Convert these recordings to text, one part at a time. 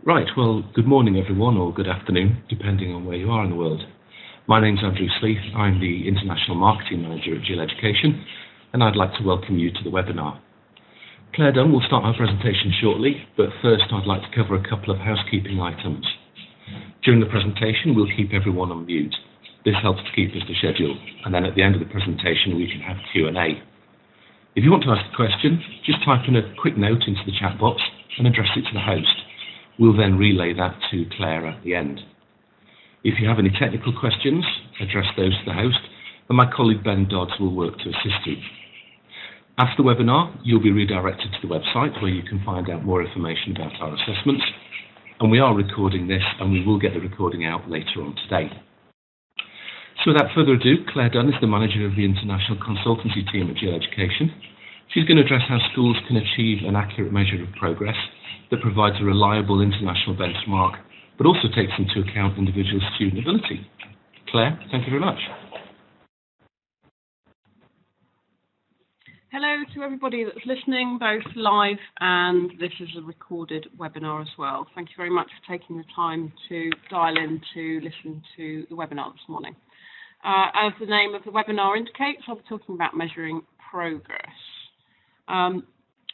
Right, well, good morning everyone, or good afternoon, depending on where you are in the world. My name's Andrew Sleeth, I'm the International Marketing Manager at GL Education, and I'd like to welcome you to the webinar. Claire Dunn will start our presentation shortly, but first I'd like to cover a couple of housekeeping items. During the presentation, we'll keep everyone on mute. This helps to keep us to schedule, and then at the end of the presentation we can have Q&A. If you want to ask a question, just type in a quick note into the chat box and address it to the host. We'll then relay that to Claire at the end. If you have any technical questions, address those to the host, and my colleague Ben Dodds will work to assist you. After the webinar, you'll be redirected to the website where you can find out more information about our assessments, and we are recording this and we will get the recording out later on today. So without further ado, Claire Dunn is the manager of the International Consultancy team at GL Education. She's going to address how schools can achieve an accurate measure of progress that provides a reliable international benchmark, but also takes into account individual student ability. Claire, thank you very much. Hello to everybody that's listening, both live and this is a recorded webinar as well. Thank you very much for taking the time to dial in to listen to the webinar this morning. As the name of the webinar indicates, I'll be talking about measuring progress.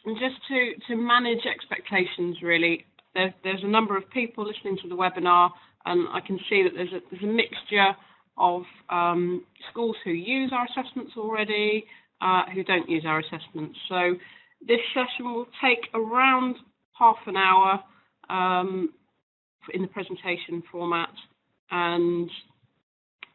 And just to manage expectations, really, there's a number of people listening to the webinar, and I can see that there's a mixture of schools who use our assessments already, who don't use our assessments. So this session will take around half an hour in the presentation format, and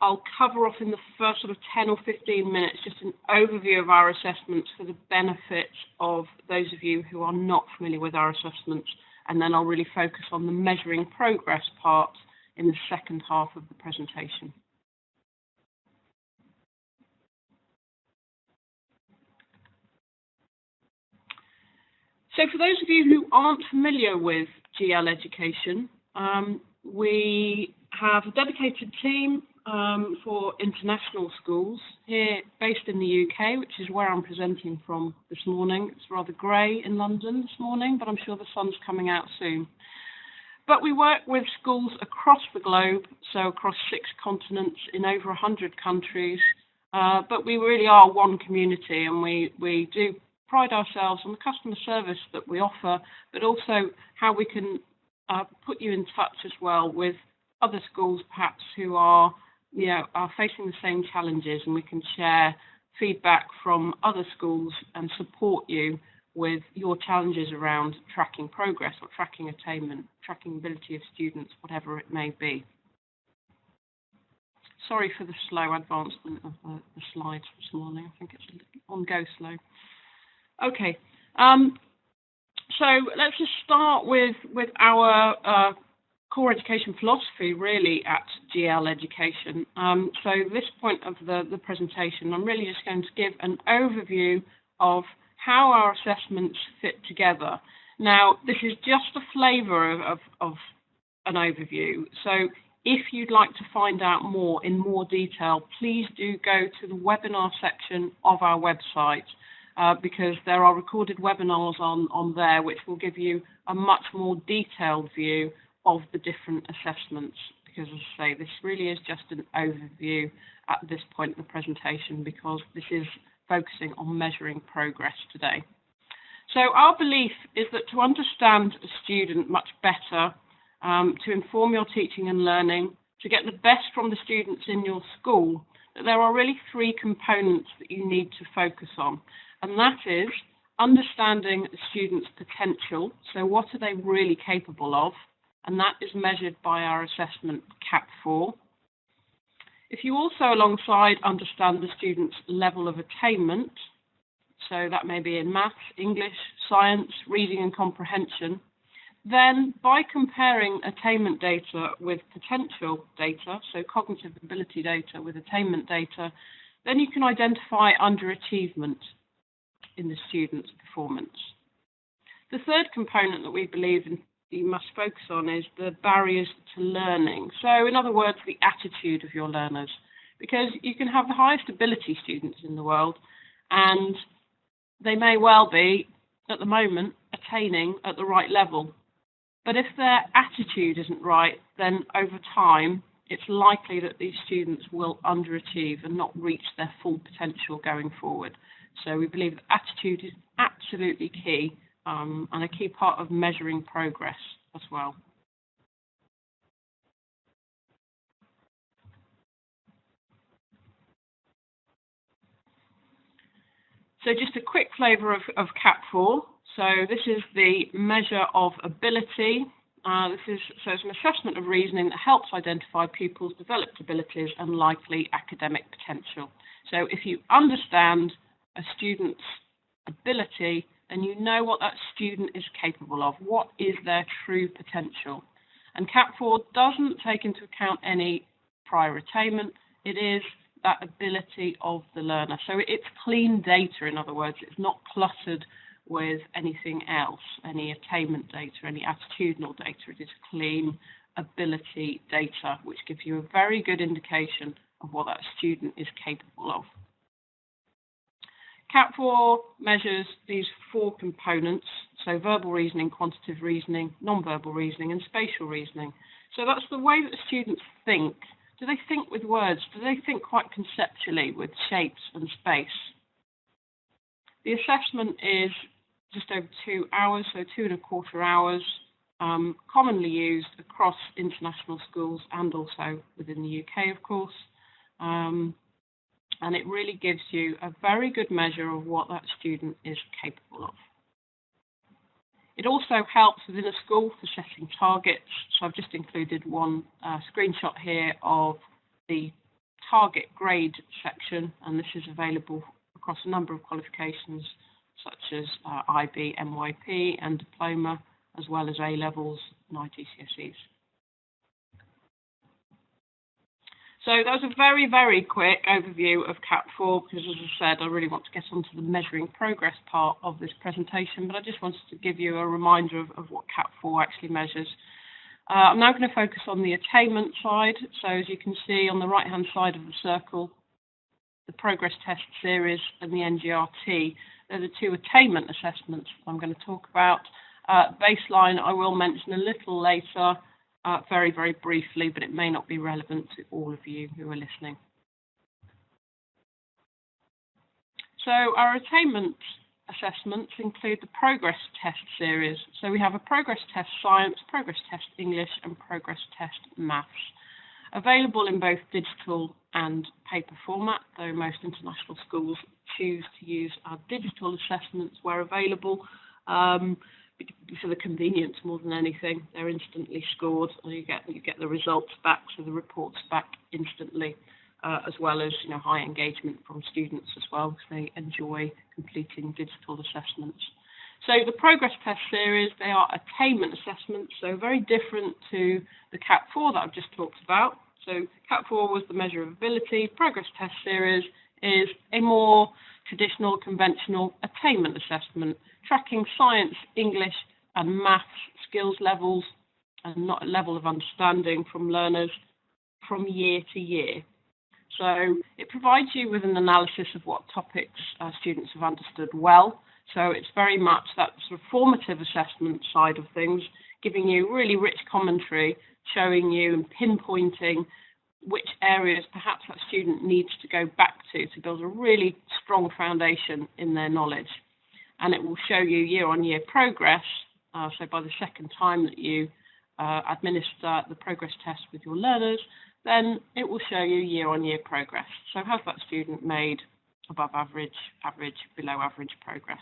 I'll cover off in the first sort of 10 or 15 minutes just an overview of our assessments for the benefit of those of you who are not familiar with our assessments, and then I'll really focus on the measuring progress part in the second half of the presentation. So for those of you who aren't familiar with GL Education, we have a dedicated team for international schools here based in the UK, which is where I'm presenting from this morning. It's rather grey in London this morning, but I'm sure the sun's coming out soon. But we work with schools across the globe, so across 6 continents in over 100 countries, but we really are one community, and we do pride ourselves on the customer service that we offer, but also how we can put you in touch as well with other schools perhaps who are facing the same challenges, and we can share feedback from other schools and support you with your challenges around tracking progress or tracking attainment, tracking ability of students, whatever it may be. Sorry for the slow advancement of the slides this morning. I think it's a little on go slow. Okay, so let's just start with our core education philosophy, really, at GL Education. So this point of the presentation, I'm really just going to give an overview of how our assessments fit together. Now, this is just a flavour of an overview. So if you'd like to find out more in more detail, please do go to the webinar section of our website, because there are recorded webinars on there which will give you a much more detailed view of the different assessments, because as I say, this really is just an overview at this point in the presentation, because this is focusing on measuring progress today. So our belief is that to understand a student much better, to inform your teaching and learning, to get the best from the students in your school, that there are really 3 components that you need to focus on, and that is understanding a student's potential, so what are they really capable of, and that is measured by our assessment CAP4. If you also alongside understand the student's level of attainment, so that may be in maths, English, science, reading and comprehension, then by comparing attainment data with potential data, so cognitive ability data with attainment data, then you can identify underachievement in the student's performance. The third component that we believe you must focus on is the barriers to learning. So in other words, the attitude of your learners, because you can have the highest ability students in the world and they may well be at the moment attaining at the right level, But if their attitude isn't right, then over time, it's likely that these students will underachieve and not reach their full potential going forward. So we believe that attitude is absolutely key and a key part of measuring progress as well. So just a quick flavour of CAP4. So this is the measure of ability. So it's an assessment of reasoning that helps identify pupils' developed abilities and likely academic potential. So if you understand a student's ability, then you know what that student is capable of, what is their true potential. And CAP4 doesn't take into account any prior attainment. It is that ability of the learner. So it's clean data, in other words. It's not cluttered with anything else, any attainment data, any attitudinal data. It is clean ability data, which gives you a very good indication of what that student is capable of. CAP4 measures these 4 components, so verbal reasoning, quantitative reasoning, non-verbal reasoning, and spatial reasoning. So that's the way that students think. Do they think with words? Do they think quite conceptually with shapes and space? The assessment is just over 2 hours, so 2.25 hours, commonly used across international schools and also within the UK, of course. And it really gives you a very good measure of what that student is capable of. It also helps within a school for setting targets. So I've just included one screenshot here of the target grade section, and this is available across a number of qualifications such as IB, MYP and diploma, as well as A-levels and IGCSEs. So that was a very, very quick overview of CAP4 because, as I said, I really want to get onto the measuring progress part of this presentation, but I just wanted to give you a reminder of what CAP4 actually measures. I'm now going to focus on the attainment side. So as you can see on the right-hand side of the circle, the progress test series and the NGRT, they're the 2 attainment assessments I'm going to talk about. Baseline I will mention a little later, very, very briefly, but it may not be relevant to all of you who are listening. So our attainment assessments include the progress test series. So we have a progress test science, progress test English, and progress test maths, available in both digital and paper format, though most international schools choose to use our digital assessments where available. For the convenience more than anything, they're instantly scored, and you get the results back, so the reports back instantly, as well as high engagement from students as well, because they enjoy completing digital assessments. So the progress test series, they are attainment assessments, so very different to the CAP4 that I've just talked about. So CAP4 was the measure of ability. Progress test series is a more traditional, conventional attainment assessment, tracking science, English, and maths skills levels and not a level of understanding from learners from year to year. So it provides you with an analysis of what topics students have understood well. So it's very much that sort of formative assessment side of things, giving you really rich commentary, showing you and pinpointing which areas perhaps that student needs to go back to build a really strong foundation in their knowledge. And it will show you year-on-year progress. So by the second time that you administer the progress test with your learners, then it will show you year-on-year progress. So has that student made above average, average, below average progress?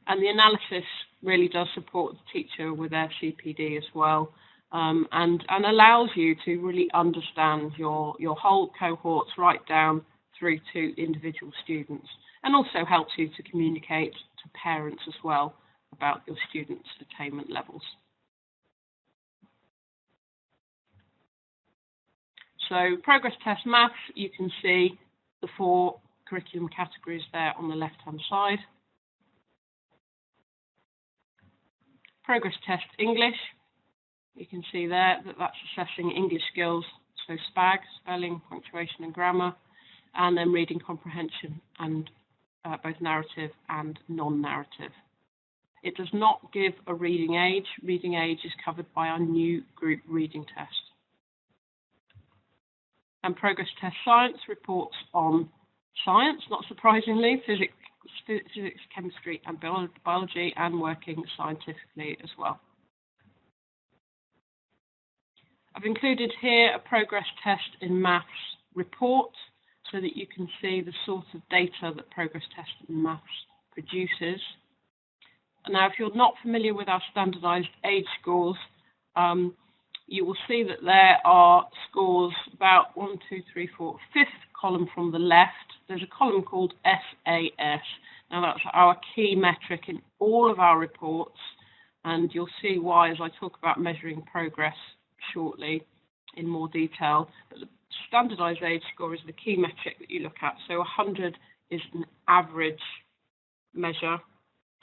And the analysis really does support the teacher with their CPD as well, and allows you to really understand your whole cohorts right down through to individual students, and also helps you to communicate to parents as well about your students' attainment levels. So progress test maths, you can see the 4 curriculum categories there on the left-hand side. Progress test English, you can see there that that's assessing English skills, so SPAG, spelling, punctuation and grammar, and then reading comprehension and both narrative and non-narrative It does not give a reading age. Reading age is covered by our new group reading test. And Progress Test Science reports on science, not surprisingly, physics, chemistry and biology, and working scientifically as well. I've included here a progress test in maths report so that you can see the sort of data that progress test in maths produces. Now, if you're not familiar with our standardised age scores, you will see that there are scores about 1, 2, 3, 4, fifth column from the left. There's a column called SAS. Now, that's our key metric in all of our reports, and you'll see why as I talk about measuring progress shortly in more detail. But the standardised age score is the key metric that you look at. So 100 is an average measure.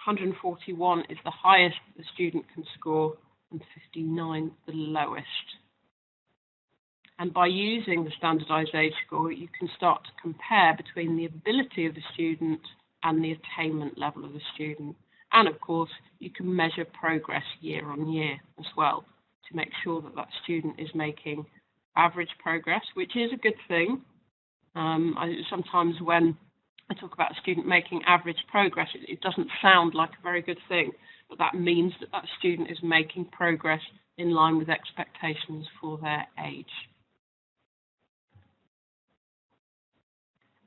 141 is the highest the student can score, and 59 the lowest. And by using the standardised age score, you can start to compare between the ability of the student and the attainment level of the student. And of course, you can measure progress year on year as well to make sure that that student is making average progress, which is a good thing. Sometimes when I talk about a student making average progress, it doesn't sound like a very good thing, but that means that that student is making progress in line with expectations for their age.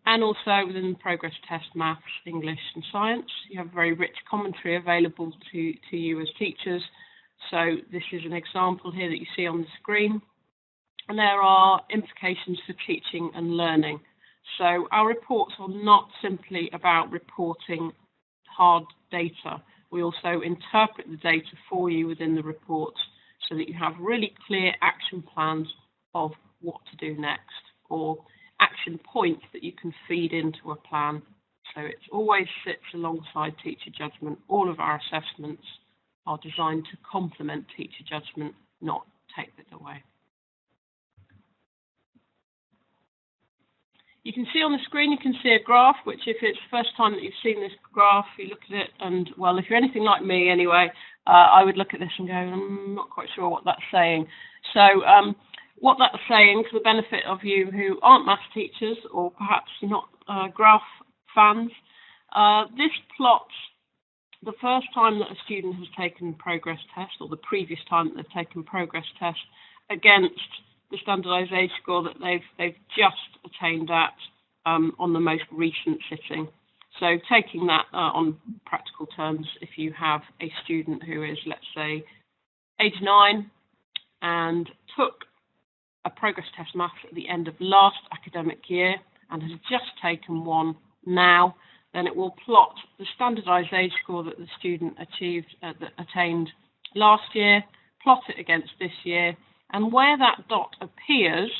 And also within the progress test, maths, English and science, you have very rich commentary available to you as teachers. So this is an example here that you see on the screen. And there are implications for teaching and learning. So our reports are not simply about reporting hard data. We also interpret the data for you within the reports so that you have really clear action plans of what to do next, or action points that you can feed into a plan. So it always sits alongside teacher judgment. All of our assessments are designed to complement teacher judgment, not take it away. You can see on the screen, you can see a graph, which if it's the first time that you've seen this graph, you look at it and, well, if you're anything like me anyway, I would look at this and go, I'm not quite sure what that's saying. So what that's saying, for the benefit of you who aren't maths teachers or perhaps not graph fans, this plots the first time that a student has taken progress test, or the previous time that they've taken progress test, against the standardised age score that they've just attained at on the most recent sitting. So taking that on practical terms, if you have a student who is, let's say, age 9 and took a progress test maths at the end of last academic year and has just taken one now, then it will plot the standardised age score that the student attained last year, plot it against this year, and where that dot appears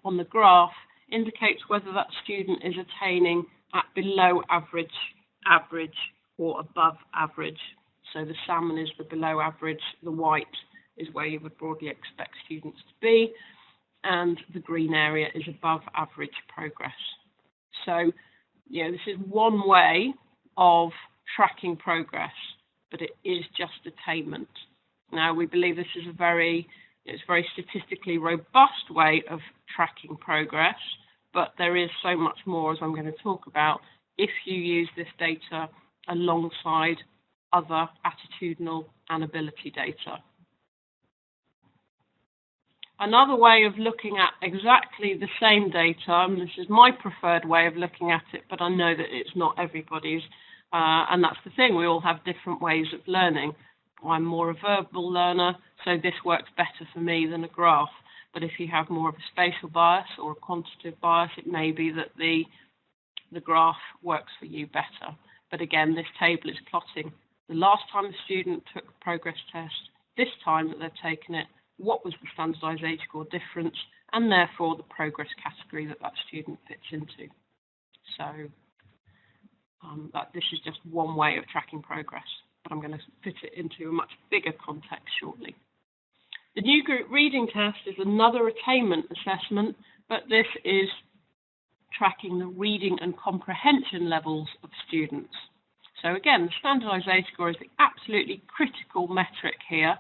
on the graph indicates whether that student is attaining at below average, average, or above average. So the salmon is the below average, the white is where you would broadly expect students to be, and the green area is above average progress. So, this is one way of tracking progress, but it is just attainment. Now, we believe this is a very statistically robust way of tracking progress, but there is so much more, as I'm going to talk about, if you use this data alongside other attitudinal and ability data. Another way of looking at exactly the same data, and this is my preferred way of looking at it, but I know that it's not everybody's, and that's the thing, we all have different ways of learning. I'm more a verbal learner, so this works better for me than a graph. But if you have more of a spatial bias or a quantitative bias, it may be that the graph works for you better. But again, this table is plotting the last time the student took a progress test, this time that they've taken it, what was the standardised age score difference, and therefore the progress category that student fits into. So this is just one way of tracking progress, but I'm going to fit it into a much bigger context shortly. The new group reading test is another attainment assessment, but this is tracking the reading and comprehension levels of students. So again, the standardised aid score is the absolutely critical metric here.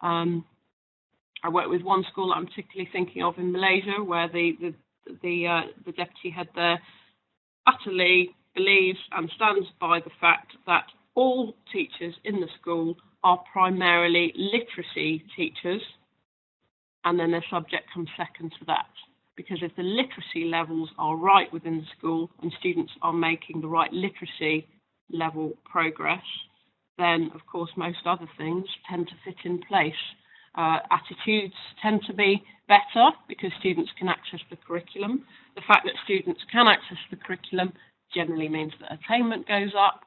I work with one school that I'm particularly thinking of in Malaysia, where the deputy head there utterly believes and stands by the fact that all teachers in the school are primarily literacy teachers, and then their subject comes second to that. Because if the literacy levels are right within the school and students are making the right literacy level progress, then of course most other things tend to fit in place. Attitudes tend to be better because students can access the curriculum. The fact that students can access the curriculum generally means that attainment goes up.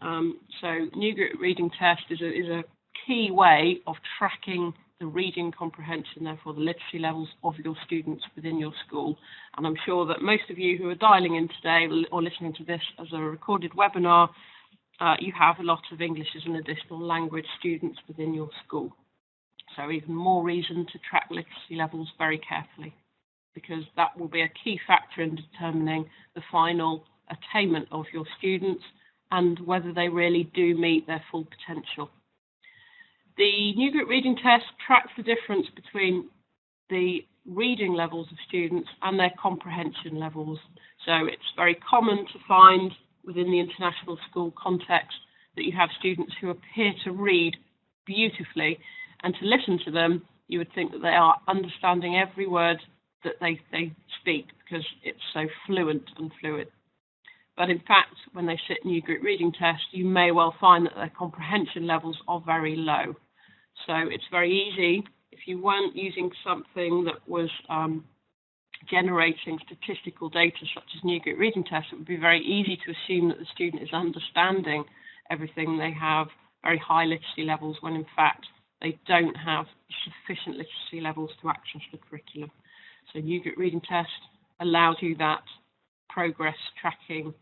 So New Group Reading Test is a key way of tracking the reading comprehension, therefore the literacy levels of your students within your school. And I'm sure that most of you who are dialing in today or listening to this as a recorded webinar, you have a lot of English as an additional language students within your school. So even more reason to track literacy levels very carefully, because that will be a key factor in determining the final attainment of your students and whether they really do meet their full potential. The New Group Reading Test tracks the difference between the reading levels of students and their comprehension levels. So it's very common to find within the international school context that you have students who appear to read beautifully, and to listen to them, you would think that they are understanding every word that they speak because it's so fluent and fluid. But in fact, when they sit New Group Reading Test, you may well find that their comprehension levels are very low. So it's very easy, if you weren't using something that was generating statistical data such as New Group Reading Test, it would be very easy to assume that the student is understanding everything. They have very high literacy levels when in fact they don't have sufficient literacy levels to access the curriculum. So New Group Reading Test allows you that progress tracking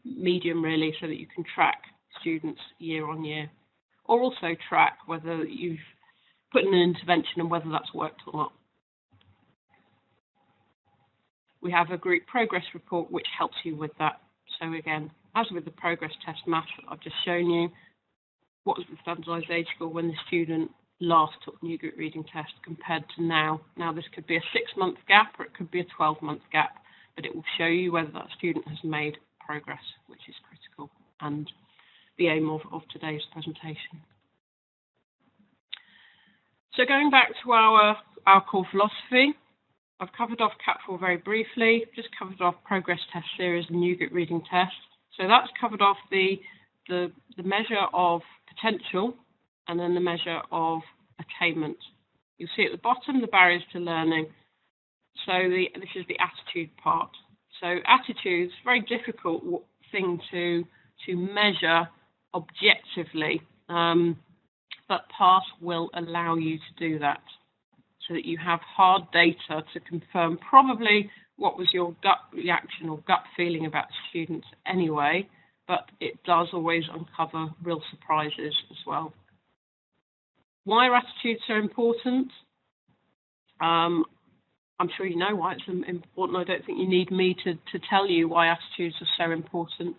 medium really, so that you can track students year on year, or also track whether you've put in an intervention and whether that's worked or not. We have a group progress report which helps you with that. So again, as with the progress test math that I've just shown you, what was the standardised aid score when the student last took New Group Reading Test compared to now? Now this could be a 6-month gap or it could be a 12-month gap, but it will show you whether that student has made progress, which is critical and the aim of today's presentation. So going back to our core philosophy, I've covered off CAT4 very briefly, just covered off progress test series and New Group Reading Test. So that's covered off the measure of potential and then the measure of attainment. You'll see at the bottom the barriers to learning. So this is the attitude part. So attitude is a very difficult thing to measure objectively, but PASS will allow you to do that, so that you have hard data to confirm probably what was your gut reaction or gut feeling about students anyway, but it does always uncover real surprises as well. Why are attitudes so important? I'm sure you know why it's important. I don't think you need me to tell you why attitudes are so important.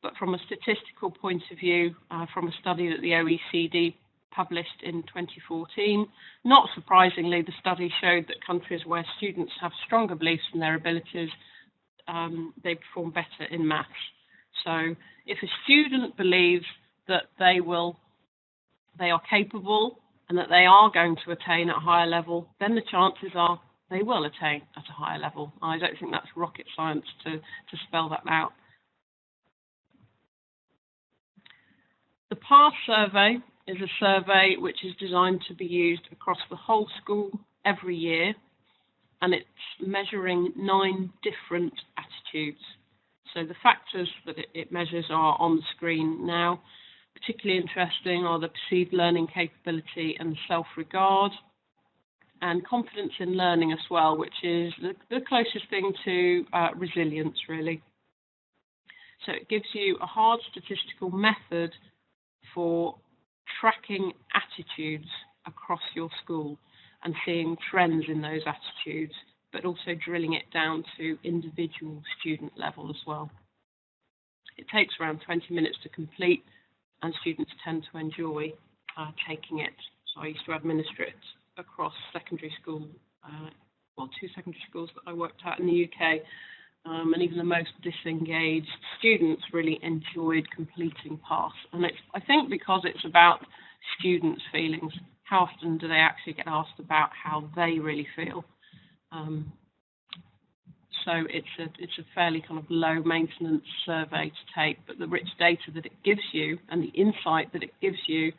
But from a statistical point of view, from a study that the OECD published in 2014, not surprisingly, the study showed that countries where students have stronger beliefs in their abilities, they perform better in maths. So if a student believes that they are capable and that they are going to attain at a higher level, then the chances are they will attain at a higher level. I don't think that's rocket science to spell that out. The PASS survey is a survey which is designed to be used across the whole school every year, and it's measuring 9 different attitudes. So the factors that it measures are on the screen now. Particularly interesting are the perceived learning capability and self-regard, and confidence in learning as well, which is the closest thing to resilience, really. So it gives you a hard statistical method for tracking attitudes across your school and seeing trends in those attitudes, but also drilling it down to individual student level as well. It takes around 20 minutes to complete, and students tend to enjoy taking it. So I used to administer it across secondary school, well, 2 secondary schools that I worked at in the UK, and even the most disengaged students really enjoyed completing PASS. And it's, I think, because it's about students' feelings. How often do they actually get asked about how they really feel? So it's a fairly kind of low maintenance survey to take, but the rich data that it gives you and the insight that it gives you,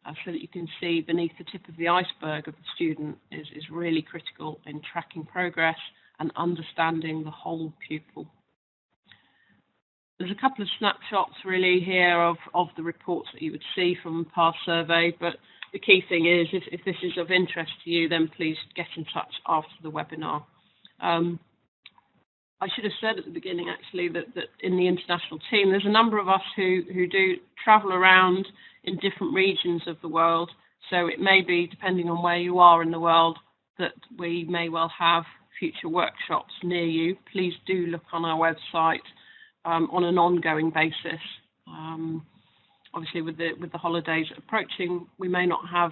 so that you can see beneath the tip of the iceberg of the student, is really critical in tracking progress and understanding the whole pupil. There's a couple of snapshots really here of the reports that you would see from the PASS survey, but the key thing is, if this is of interest to you, then please get in touch after the webinar. I should have said at the beginning, actually, that in the international team, there's a number of us who do travel around in different regions of the world. So it may be, depending on where you are in the world, that we may well have future workshops near you. Please do look on our website on an ongoing basis. Obviously, with the holidays approaching, we may not have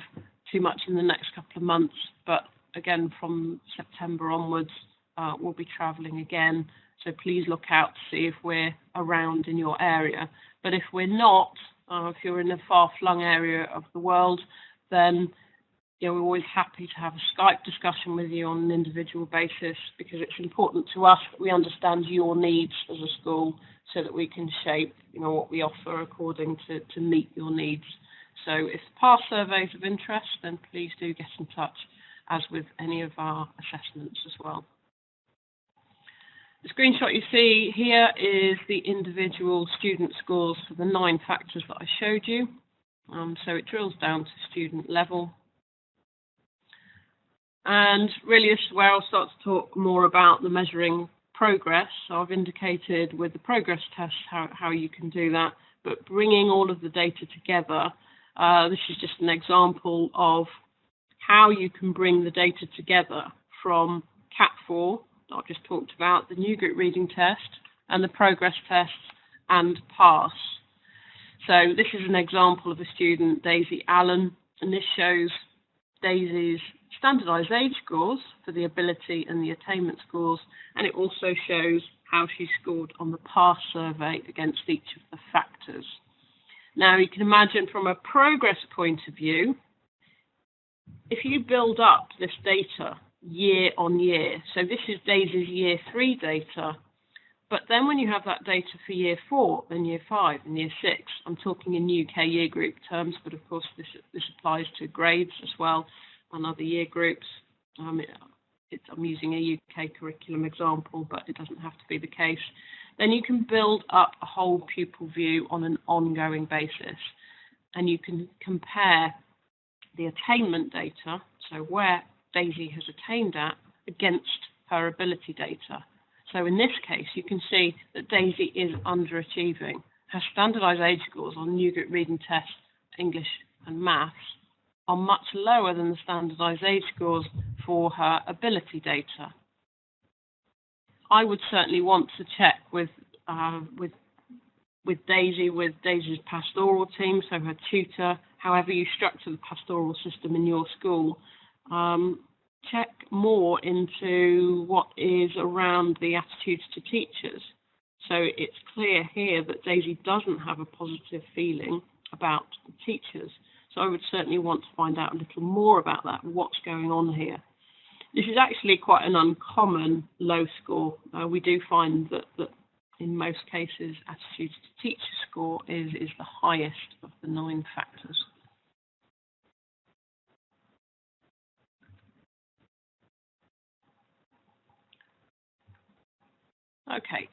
too much in the next couple of months, but again, from September onwards, we'll be travelling again, so please look out to see if we're around in your area. But if we're not, if you're in a far-flung area of the world, then we're always happy to have a Skype discussion with you on an individual basis, because it's important to us that we understand your needs as a school, so that we can shape what we offer according to meet your needs. So if the PASS survey is of interest, then please do get in touch, as with any of our assessments as well. The screenshot you see here is the individual student scores for the 9 factors that I showed you. So it drills down to student level. And really, this is where I'll start to talk more about the measuring progress. So I've indicated with the progress test how you can do that, but bringing all of the data together, this is just an example of how you can bring the data together from CAT4, I've just talked about, the new group reading test and the progress tests and PASS. So this is an example of a student, Daisy Allen, and this shows Daisy's standardised age scores for the ability and the attainment scores, and it also shows how she scored on the PASS survey against each of the factors. Now you can imagine from a progress point of view, if you build up this data year on year, so this is Daisy's year 3 data, but then when you have that data for year 4 and year 5 and year 6, I'm talking in UK year group terms, but of course this applies to grades as well and other year groups. I'm using a UK curriculum example, but it doesn't have to be the case. Then you can build up a whole pupil view on an ongoing basis, and you can compare the attainment data, so where Daisy has attained at, against her ability data. So in this case, you can see that Daisy is underachieving. Her standardised age scores on new group reading tests, English and maths are much lower than the standardised age scores for her ability data. I would certainly want to check with Daisy's pastoral team, so her tutor, however you structure the pastoral system in your school. Check more into what is around the attitudes to teachers. So it's clear here that Daisy doesn't have a positive feeling about the teachers. So I would certainly want to find out a little more about that, what's going on here. This is actually quite an uncommon low score. We do find that in most cases, attitudes to teacher score is the highest of the 9 factors. Okay,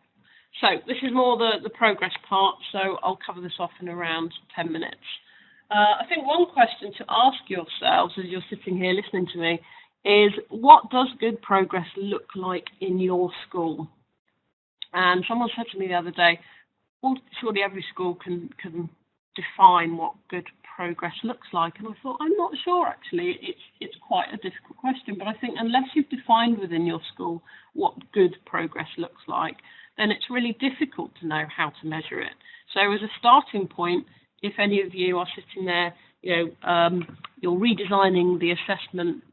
so this is more the progress part, so I'll cover this off in around 10 minutes. I think one question to ask yourselves as you're sitting here listening to me is, what does good progress look like in your school? And someone said to me the other day, well, surely every school can define what good progress looks like. And I thought, I'm not sure, actually. It's quite a difficult question, but I think unless you've defined within your school what good progress looks like, then it's really difficult to know how to measure it. So as a starting point, if any of you are sitting there, you're redesigning the assessment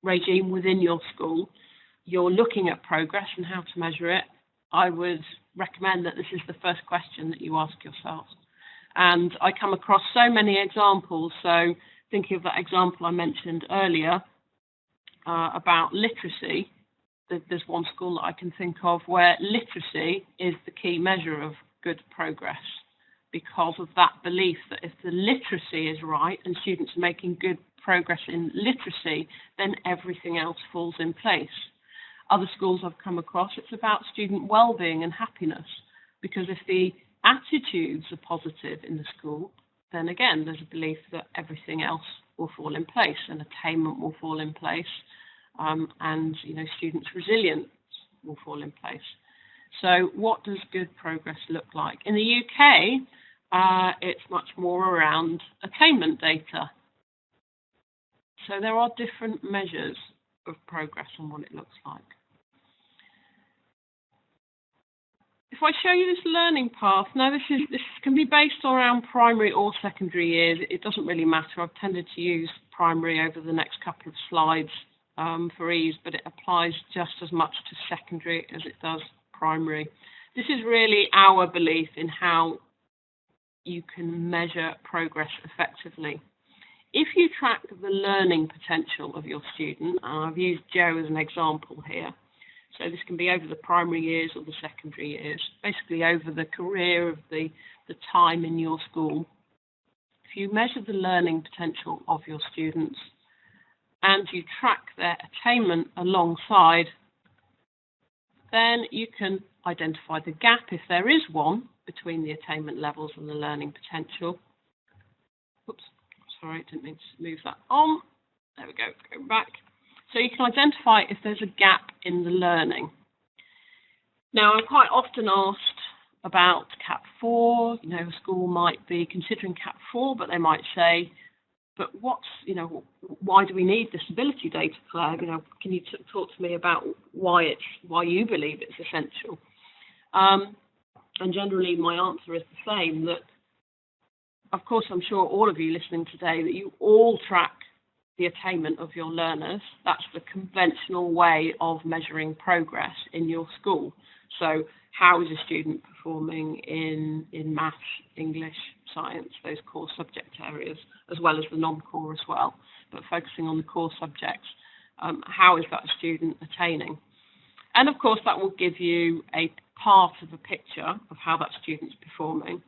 regime within your school, you're looking at progress and how to measure it, I would recommend that this is the first question that you ask yourself. And I come across so many examples. So thinking of that example I mentioned earlier about literacy, there's one school that I can think of where literacy is the key measure of good progress, because of that belief that if the literacy is right and students are making good progress in literacy, then everything else falls in place. Other schools I've come across, it's about student well-being and happiness, because if the attitudes are positive in the school, then again, there's a belief that everything else will fall in place and attainment will fall in place, and students' resilience will fall in place. So what does good progress look like? In the UK, it's much more around attainment data. So there are different measures of progress and what it looks like. If I show you this learning path, now this can be based around primary or secondary years. It doesn't really matter. I've tended to use primary over the next couple of slides for ease, but it applies just as much to secondary as it does primary. This is really our belief in how you can measure progress effectively. If you track the learning potential of your student, and I've used Joe as an example here, so this can be over the primary years or the secondary years, basically over the career of the time in your school. If you measure the learning potential of your students and you track their attainment alongside, then you can identify the gap, if there is one, between the attainment levels and the learning potential. Oops, sorry, didn't mean to move that on. There we go, go back. So you can identify if there's a gap in the learning. Now, I'm quite often asked about CAP 4. A school might be considering CAP 4, but they might say, but why do we need this ability data, Claire? Can you talk to me about why you believe it's essential? And generally, my answer is the same, that, of course, I'm sure all of you listening today, that you all track the attainment of your learners. That's the conventional way of measuring progress in your school. So how is a student performing in maths, English, science, those core subject areas, as well as the non-core as well, but focusing on the core subjects, how is that student attaining? And of course, that will give you a part of a picture of how that student's performing.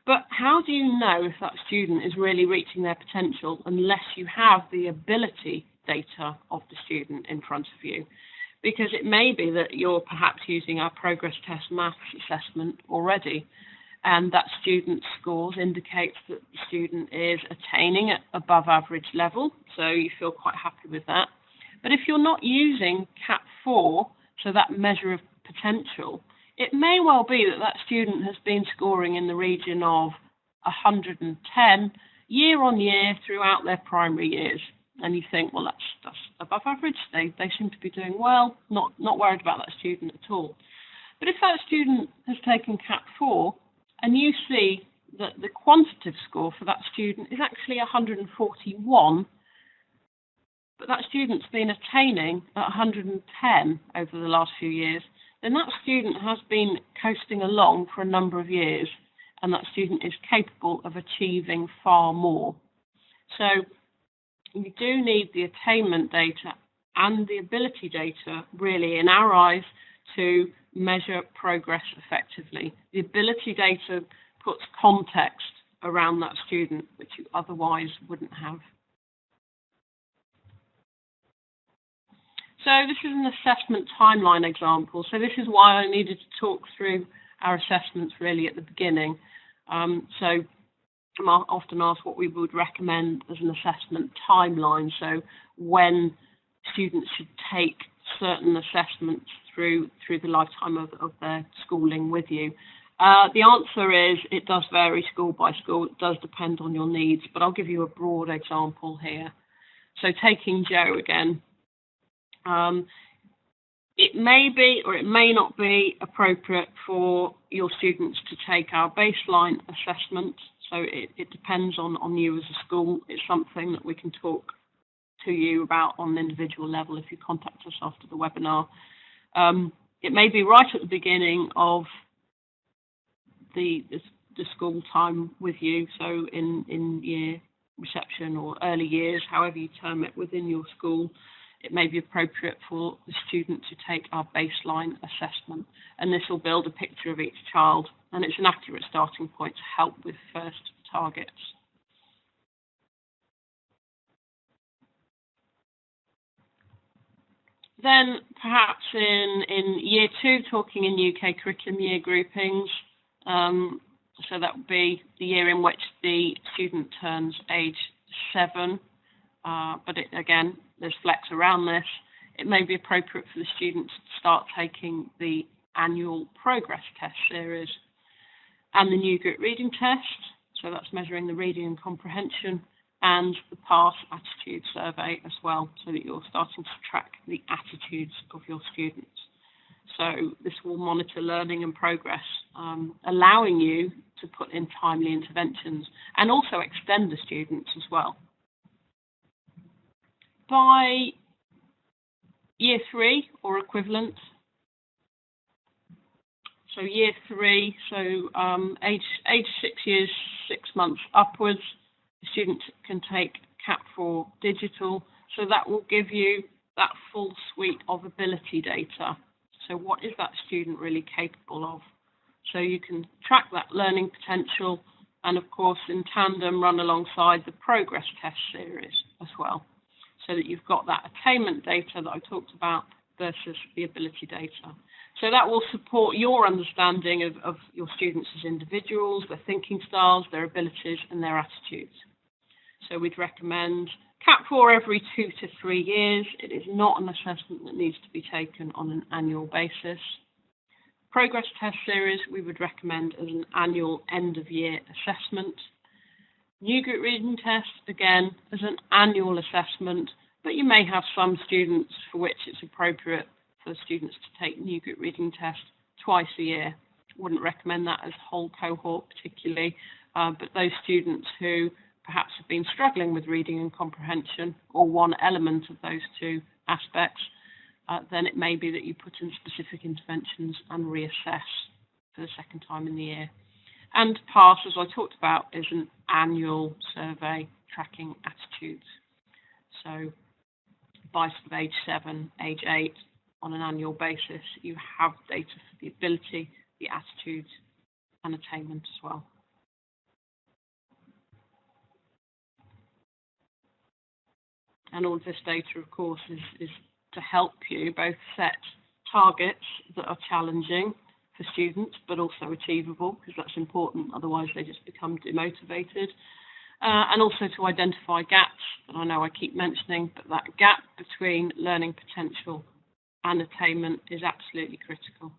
But how do you know if that student is really reaching their potential unless you have the ability data of the student in front of you? Because it may be that you're perhaps using our progress test maths assessment already, and that student's scores indicates that the student is attaining at above average level, so you feel quite happy with that. But if you're not using CAP 4, so that measure of potential, it may well be that that student has been scoring in the region of 110 year on year throughout their primary years. And you think, well, that's above average. They seem to be doing well, not worried about that student at all. But if that student has taken CAP 4 and you see that the quantitative score for that student is actually 141, but that student's been attaining at 110 over the last few years, then that student has been coasting along for a number of years, and that student is capable of achieving far more. So you do need the attainment data and the ability data, really, in our eyes, to measure progress effectively. The ability data puts context around that student, which you otherwise wouldn't have. So this is an assessment timeline example. So this is why I needed to talk through our assessments really at the beginning. So I'm often asked what we would recommend as an assessment timeline. So when students should take certain assessments through the lifetime of their schooling with you. The answer is it does vary school by school. It does depend on your needs, but I'll give you a broad example here. So taking Joe again. It may be or it may not be appropriate for your students to take our baseline assessment. So it depends on you as a school. It's something that we can talk to you about on an individual level if you contact us after the webinar. It may be right at the beginning of the school time with you, so in year reception or early years, however you term it within your school, it may be appropriate for the student to take our baseline assessment, and this will build a picture of each child, and it's an accurate starting point to help with first targets. Then perhaps in year 2, talking in UK curriculum year groupings, so that would be the year in which the student turns age 7, but again, there's flex around this. It may be appropriate for the students to start taking the annual progress test series and the New Grit reading test, so that's measuring the reading and comprehension, and the PASS attitude survey as well, so that you're starting to track the attitudes of your students. So this will monitor learning and progress, allowing you to put in timely interventions and also extend the students as well. By year 3 or equivalent, so year 3, so age 6 years, 6 months upwards, the student can take CAP 4 digital, so that will give you that full suite of ability data. So what is that student really capable of? So you can track that learning potential and of course in tandem run alongside the progress test series as well, so that you've got that attainment data that I talked about versus the ability data. So that will support your understanding of your students as individuals, their thinking styles, their abilities and their attitudes. So we'd recommend CAP 4 every 2 to 3 years. It is not an assessment that needs to be taken on an annual basis. Progress test series we would recommend as an annual end of year assessment. New Grit reading test, again, as an annual assessment, but you may have some students for which it's appropriate for students to take New Grit reading test twice a year. Wouldn't recommend that as whole cohort particularly, but those students who perhaps have been struggling with reading and comprehension, or one element of those two aspects, then it may be that you put in specific interventions and reassess for the second time in the year. And PASS, as I talked about, is an annual survey tracking attitudes. So by sort of age 7, age 8, on an annual basis, you have data for the ability, the attitudes, and attainment as well. And all of this data, of course, is to help you both set targets that are challenging for students, but also achievable, because that's important, otherwise they just become demotivated. And also to identify gaps, that I know I keep mentioning, but that gap between learning potential and attainment is absolutely critical.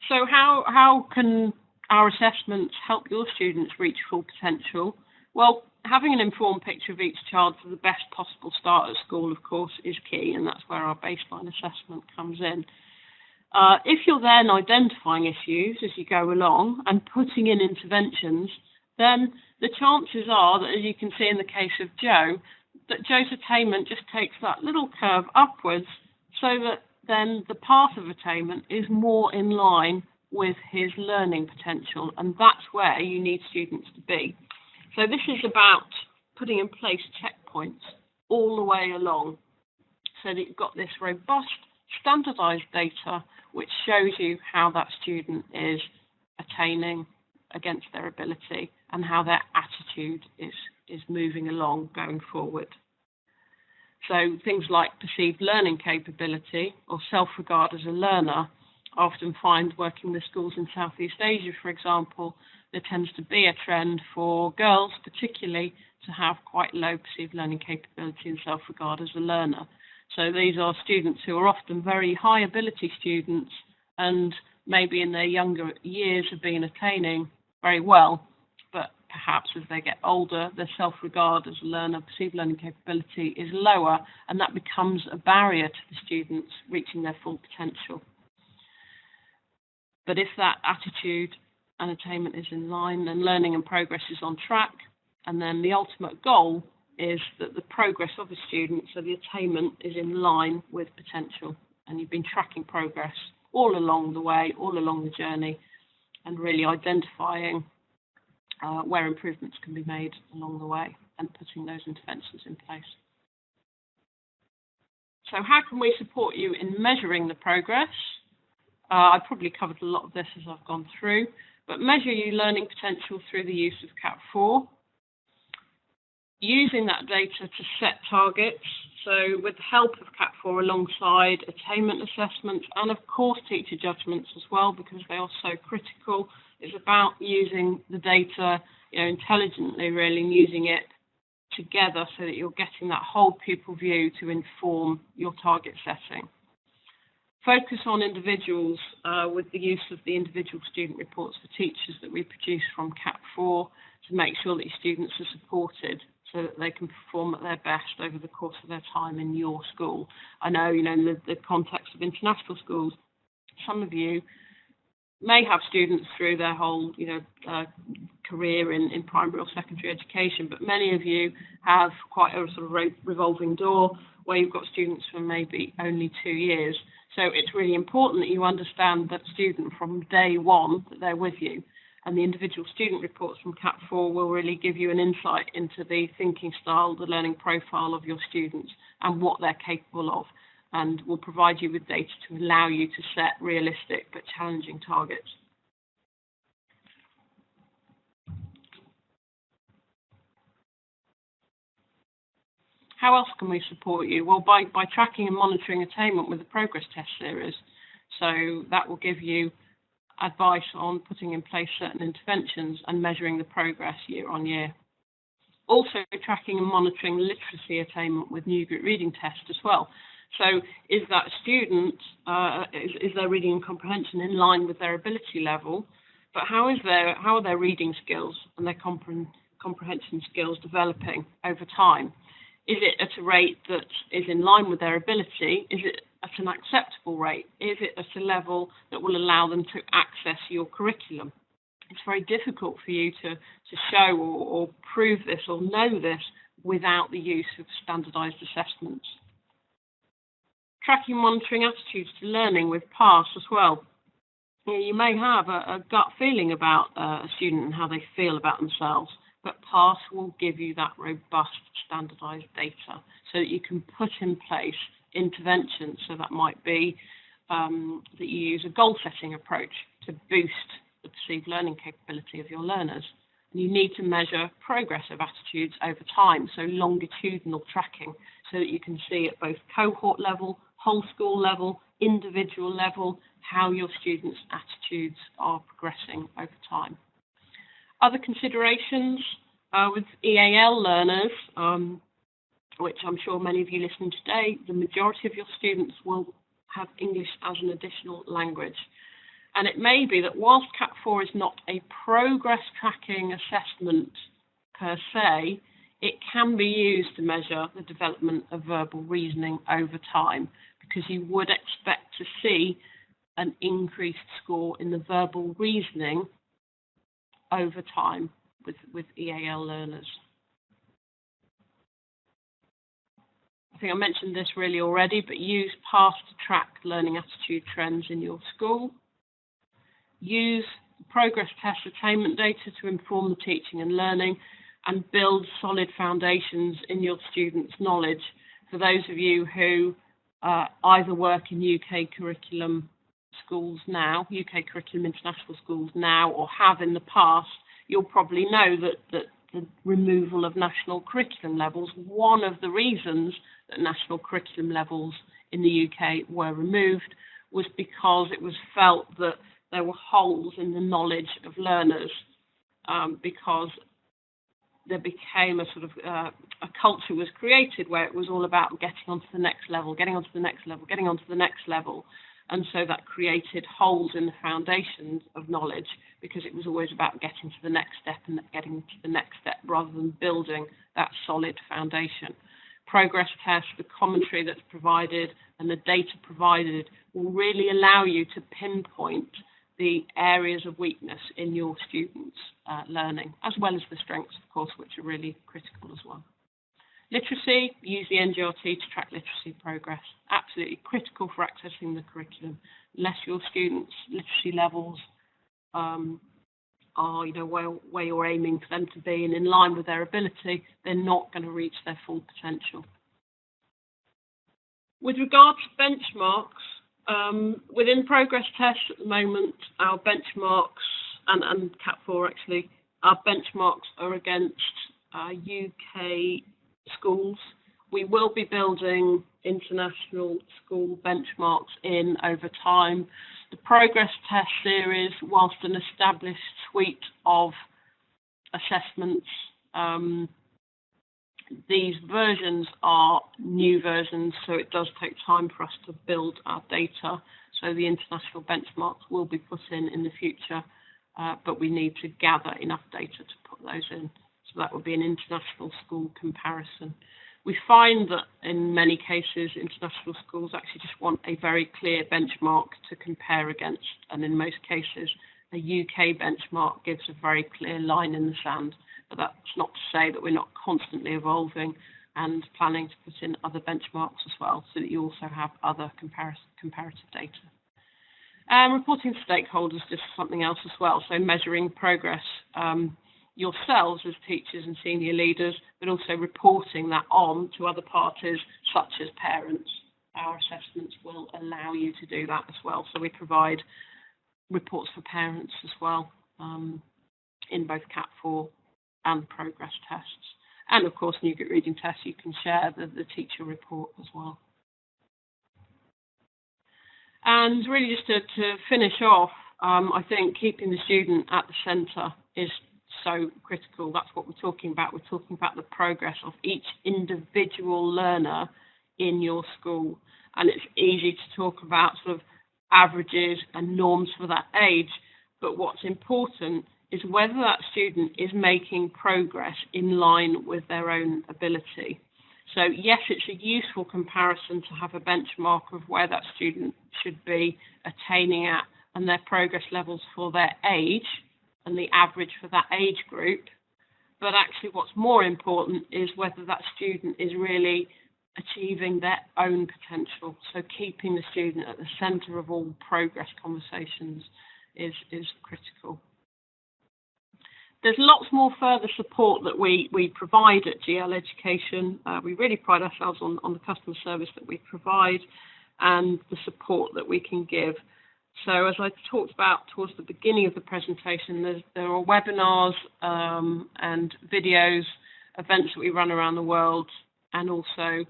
So how can our assessments help your students reach full potential? Well, having an informed picture of each child for the best possible start at school, of course, is key, and that's where our baseline assessment comes in. If you're then identifying issues as you go along and putting in interventions, then the chances are that, as you can see in the case of Joe, that Joe's attainment just takes that little curve upwards, so that then the path of attainment is more in line with his learning potential, and that's where you need students to be. So this is about putting in place checkpoints all the way along, so that you've got this robust, standardized data which shows you how that student is attaining against their ability and how their attitude is moving along going forward. So things like perceived learning capability or self-regard as a learner, I often find working with schools in Southeast Asia, for example, there tends to be a trend for girls particularly to have quite low perceived learning capability and self-regard as a learner. So these are students who are often very high ability students and maybe in their younger years have been attaining very well, but perhaps as they get older, their self-regard as a learner, perceived learning capability is lower, and that becomes a barrier to the students reaching their full potential. But if that attitude and attainment is in line, then learning and progress is on track, and then the ultimate goal is that the progress of a student, so the attainment, is in line with potential, and you've been tracking progress all along the way, all along the journey, and really identifying where improvements can be made along the way and putting those interventions in place. So how can we support you in measuring the progress? I've probably covered a lot of this as I've gone through, but measure your learning potential through the use of CAP4. Using that data to set targets, so with the help of CAP4 alongside attainment assessments and of course teacher judgments as well, because they are so critical. It's about using the data, intelligently really, and using it together so that you're getting that whole pupil view to inform your target setting. Focus on individuals with the use of the individual student reports for teachers that we produce from CAP4 to make sure that your students are supported so that they can perform at their best over the course of their time in your school. I know, in the context of international schools, some of you may have students through their whole, career in primary or secondary education, but many of you have quite a sort of revolving door where you've got students for maybe only 2 years. So it's really important that you understand that student from day one that they're with you. And the individual student reports from CAP4 will really give you an insight into the thinking style, the learning profile of your students and what they're capable of, and will provide you with data to allow you to set realistic but challenging targets. How else can we support you? Well, by tracking and monitoring attainment with the progress test series. So that will give you advice on putting in place certain interventions and measuring the progress year on year. Also tracking and monitoring literacy attainment with new group reading tests as well. So is that student, is their reading and comprehension in line with their ability level, but how are their reading skills and their comprehension skills developing over time? Is it at a rate that is in line with their ability? Is it at an acceptable rate? Is it at a level that will allow them to access your curriculum? It's very difficult for you to show or prove this or know this without the use of standardised assessments. Tracking and monitoring attitudes to learning with PASS as well. You may have a gut feeling about a student and how they feel about themselves, but PASS will give you that robust standardised data so that you can put in place interventions. So that might be that you use a goal-setting approach to boost the perceived learning capability of your learners. And you need to measure progress of attitudes over time, so longitudinal tracking, so that you can see at both cohort level, whole school level, individual level, how your students' attitudes are progressing over time. Other considerations with EAL learners, which I'm sure many of you listening today, the majority of your students will have English as an additional language. And it may be that whilst CAP4 is not a progress tracking assessment per se, it can be used to measure the development of verbal reasoning over time, because you would expect to see an increased score in the verbal reasoning over time with EAL learners. I think I mentioned this really already, but use PASS to track learning attitude trends in your school. Use progress test attainment data to inform the teaching and learning, and build solid foundations in your students' knowledge. For those of you who either work in UK curriculum schools now, UK curriculum international schools now, or have in the past, you'll probably know that the removal of national curriculum levels, one of the reasons that national curriculum levels in the UK were removed was because it was felt that there were holes in the knowledge of learners, because there became a sort of a culture was created where it was all about getting onto the next level, getting onto the next level, getting onto the next level. And so that created holes in the foundations of knowledge, because it was always about getting to the next step and getting to the next step rather than building that solid foundation. Progress tests, the commentary that's provided and the data provided will really allow you to pinpoint the areas of weakness in your students' learning, as well as the strengths, of course, which are really critical as well. Literacy, use the NGRT to track literacy progress. Absolutely critical for accessing the curriculum. Unless your students' literacy levels are, where you're aiming for them to be and in line with their ability, they're not going to reach their full potential. With regard to benchmarks, within progress tests at the moment, our benchmarks, and CAT4 actually, our benchmarks are against UK schools. We will be building international school benchmarks in over time. The progress test series, whilst an established suite of assessments, these versions are new versions, so it does take time for us to build our data. So the international benchmarks will be put in the future, but we need to gather enough data to put those in. So that would be an international school comparison. We find that in many cases, international schools actually just want a very clear benchmark to compare against. And in most cases, a UK benchmark gives a very clear line in the sand. But that's not to say that we're not constantly evolving and planning to put in other benchmarks as well, so that you also have other comparative data. Reporting to stakeholders is something else as well. So measuring progress yourselves as teachers and senior leaders, but also reporting that on to other parties such as parents. Our assessments will allow you to do that as well. So we provide reports for parents as well in both CAT4 and progress tests. And of course, Newgate Reading Tests, you can share the teacher report as well. And really just to finish off, I think keeping the student at the centre is so critical. That's what we're talking about. We're talking about the progress of each individual learner in your school. And it's easy to talk about sort of averages and norms for that age, but what's important is whether that student is making progress in line with their own ability. So yes, it's a useful comparison to have a benchmark of where that student should be attaining at and their progress levels for their age and the average for that age group. But actually what's more important is whether that student is really achieving their own potential. So keeping the student at the centre of all progress conversations is critical. There's lots more further support that we provide at GL Education. We really pride ourselves on the customer service that we provide and the support that we can give. So as I talked about towards the beginning of the presentation, there are webinars and videos, events that we run around the world, and also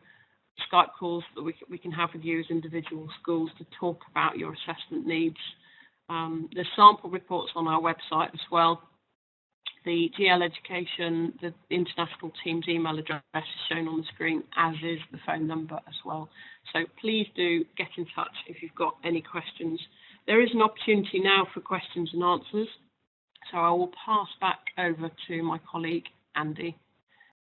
Skype calls that we can have with you as individual schools to talk about your assessment needs. There's sample reports on our website as well. The GL Education, the international team's email address is shown on the screen, as is the phone number as well. So please do get in touch if you've got any questions. There is an opportunity now for questions and answers. So I will pass back over to my colleague, Andy.